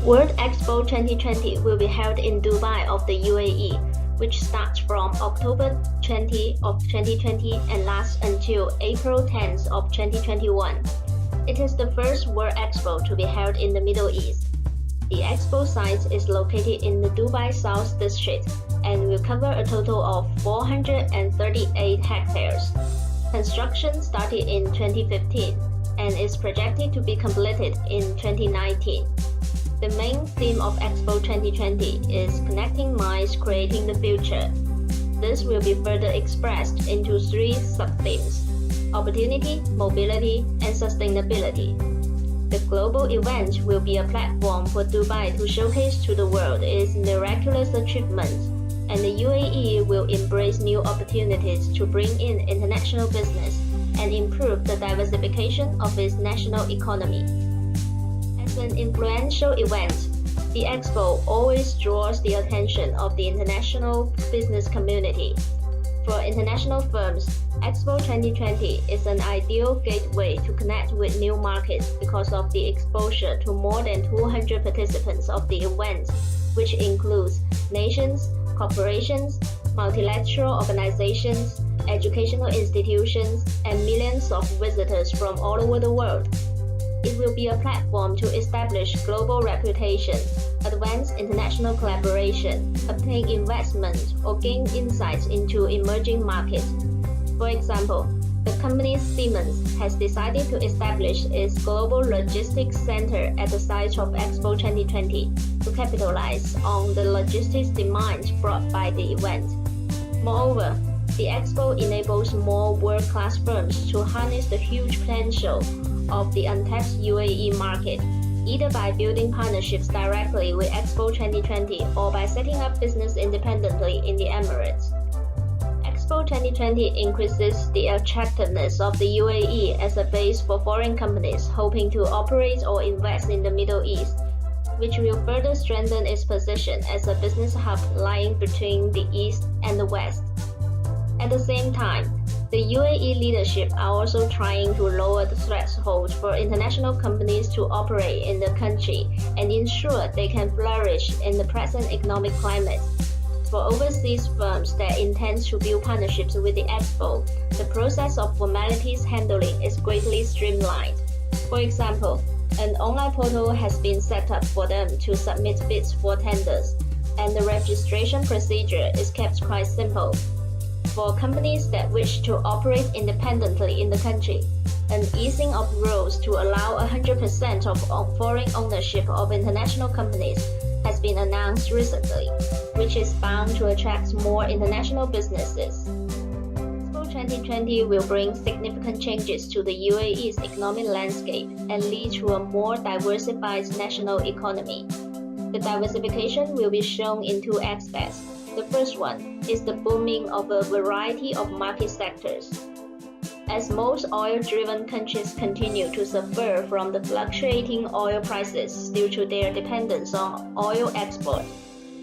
World Expo 2020 will be held in Dubai of the UAE, which starts from October 20 of 2020 and lasts until April 10th of 2021. It is the first World Expo to be held in the Middle East. The expo site is located in the Dubai South District and will cover a total of 438 hectares. Construction started in 2015 and is projected to be completed in 2019. The main theme of Expo 2020 is Connecting Minds, Creating the Future. This will be further expressed into 3 sub-themes: opportunity, mobility, and sustainability. The global event will be a platform for Dubai to showcase to the world its miraculous achievements, and the UAE will embrace new opportunities to bring in international business and improve the diversification of its national economy. As an influential event, the Expo always draws the attention of the international business community. For international firms, Expo 2020 is an ideal gateway to connect with new markets because of the exposure to more than 200 participants of the event, which includes nations, corporations, multilateral organizations, educational institutions, and millions of visitors from all over the world. It will be a platform to establish global reputation, advance international collaboration, obtain investment, or gain insights into emerging markets. For example, the company Siemens has decided to establish its global logistics center at the site of Expo 2020 to capitalize on the logistics demand brought by the event. Moreover, the Expo enables more world-class firms to harness the huge potential of the untapped UAE market, either by building partnerships directly with Expo 2020 or by setting up business independently in the Emirates. Expo 2020 increases the attractiveness of the UAE as a base for foreign companies hoping to operate or invest in the Middle East, which will further strengthen its position as a business hub lying between the East and the West. At the same time, the UAE leadership are also trying to lower the threshold for international companies to operate in the country and ensure they can flourish in the present economic climate. For overseas firms that intend to build partnerships with the Expo, the process of formalities handling is greatly streamlined. For example, an online portal has been set up for them to submit bids for tenders, and the registration procedure is kept quite simple. For companies that wish to operate independently in the country, an easing of rules to allow 100% of foreign ownership of international companies has been announced recently, which is bound to attract more international businesses. Expo 2020 will bring significant changes to the UAE's economic landscape and lead to a more diversified national economy. The diversification will be shown in 2 aspects. The first one is the booming of a variety of market sectors. As most oil-driven countries continue to suffer from the fluctuating oil prices due to their dependence on oil export,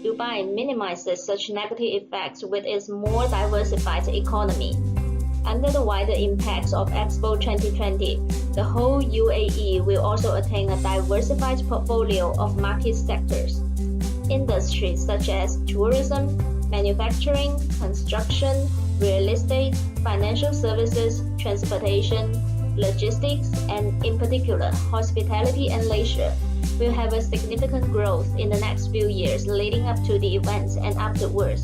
Dubai minimizes such negative effects with its more diversified economy. Under the wider impacts of Expo 2020, the whole UAE will also attain a diversified portfolio of market sectors. Industries such as tourism, manufacturing, construction, real estate, financial services, transportation, logistics, and in particular, hospitality and leisure will have a significant growth in the next few years leading up to the events and afterwards.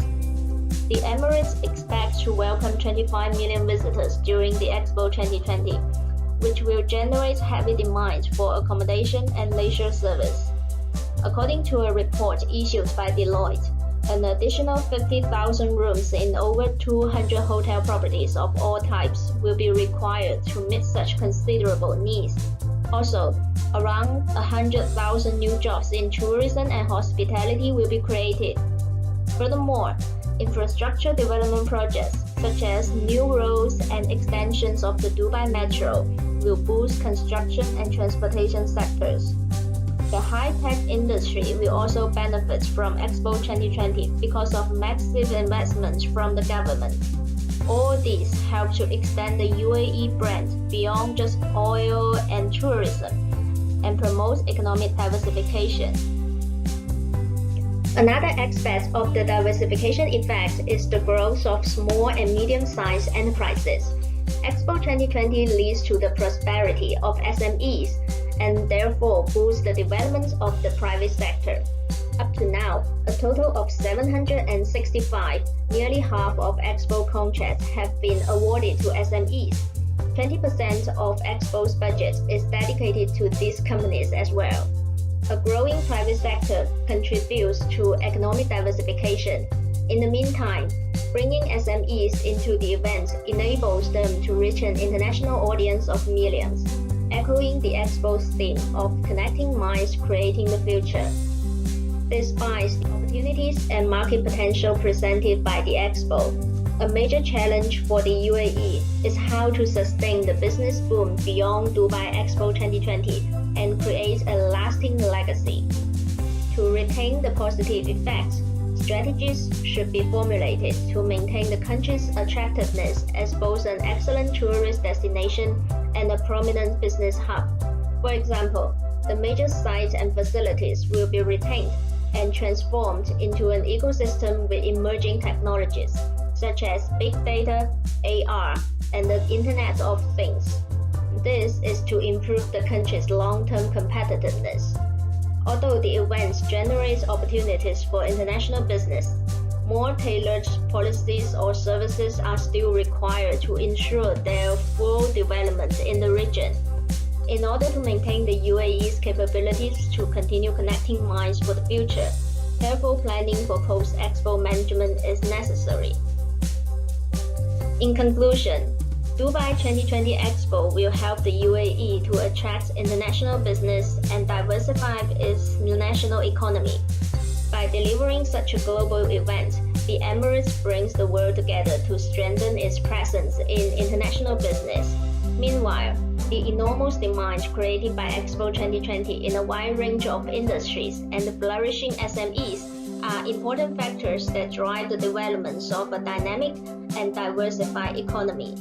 The Emirates expects to welcome 25 million visitors during the Expo 2020, which will generate heavy demand for accommodation and leisure service. According to a report issued by Deloitte, an additional 50,000 rooms in over 200 hotel properties of all types will be required to meet such considerable needs. Also, around 100,000 new jobs in tourism and hospitality will be created. Furthermore, infrastructure development projects such as new roads and extensions of the Dubai Metro will boost construction and transportation sectors. The high-tech industry will also benefit from Expo 2020 because of massive investments from the government. All these help to extend the UAE brand beyond just oil and tourism and promote economic diversification. Another aspect of the diversification effect is the growth of small and medium-sized enterprises. Expo 2020 leads to the prosperity of SMEs and therefore boosts the development of the private sector. Up to now, a total of 765, nearly half of Expo contracts, have been awarded to SMEs. 20% of Expo's budget is dedicated to these companies as well. A growing private sector contributes to economic diversification. In the meantime, bringing SMEs into the event enables them to reach an international audience of millions, echoing the Expo's theme of connecting minds, creating the future. Despite the opportunities and market potential presented by the Expo, a major challenge for the UAE is how to sustain the business boom beyond Dubai Expo 2020 and create a lasting legacy. To retain the positive effects, strategies should be formulated to maintain the country's attractiveness as both an excellent tourist destination and a prominent business hub. For example, the major sites and facilities will be retained and transformed into an ecosystem with emerging technologies, such as big data, AR, and the Internet of Things. This is to improve the country's long-term competitiveness. Although the events generate opportunities for international business, more tailored policies or services are still required to ensure their full development in the region. In order to maintain the UAE's capabilities to continue connecting minds for the future, careful planning for post-Expo management is necessary. In conclusion, Dubai 2020 Expo will help the UAE to attract international business and diversify its national economy. By delivering such a global event, the Emirates brings the world together to strengthen its presence in international business. Meanwhile, the enormous demand created by Expo 2020 in a wide range of industries and the flourishing SMEs are important factors that drive the development of a dynamic and diversified economy.